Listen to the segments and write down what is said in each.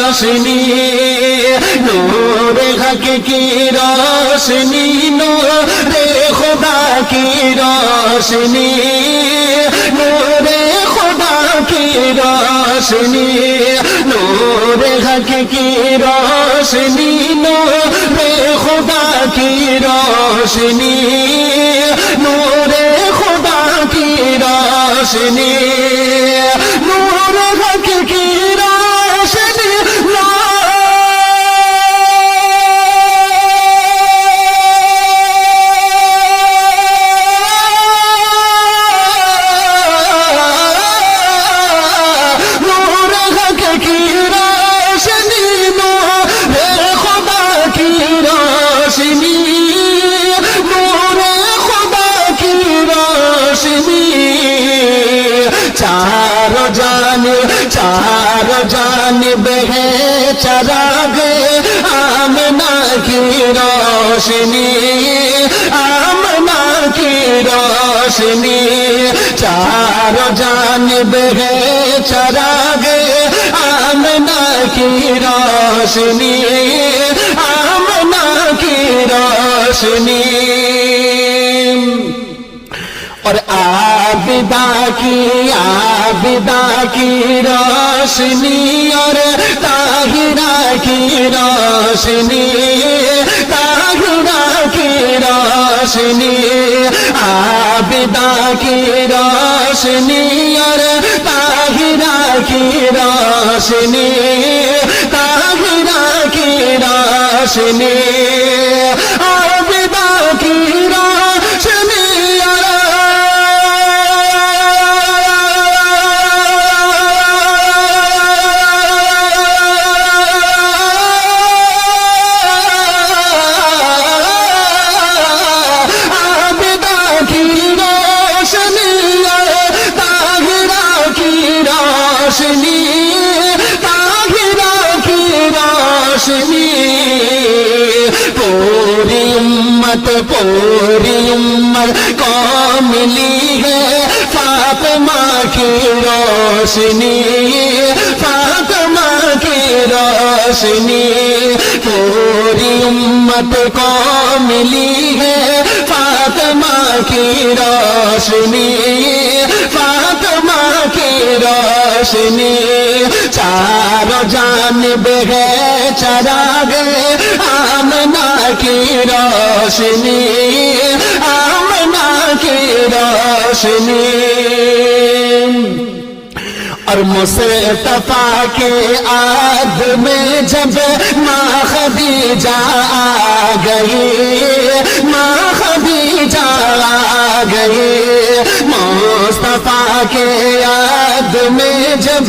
रोशनी नूरे हक की रोशनी नूरे खुदा की रोशनी नूरे खुदा की रोशनी नूरे हक की रोशनी नूरे खुदा की रोशनी नूरे खुदा की रोशनी नूरे हक की रोशनी चारों जानिब है चराग आमना की रोशनी आमना की रोशनी चारों जानिब है चराग आमना की रोशनी आमना की रोशनी और आबिदा की रोशनी और ताहिरा की रोशनी ताहिरा की रोशनी आबिदा की रोशनी और ताहिरा की रोशनी ताहिरा की रोशनी आबिदा की रोशनी पूरी उम्मत को मिली है फातिमा की रोशनी फातिमा की रोशनी पूरी उम्मत को मिली है फातिमा की रोशनी फातिमा की रोशनी चारों जानिब है चराग आमना की रोशनी आमना की रोशनी और मुस्तफा के आद में जब माँ खदीजा आ गई माँ खदीजा आ गई मुस्तफा के आद में जब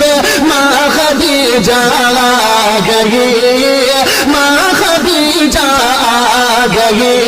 माँ खदीजा आ गई माँ खदीजा आ गई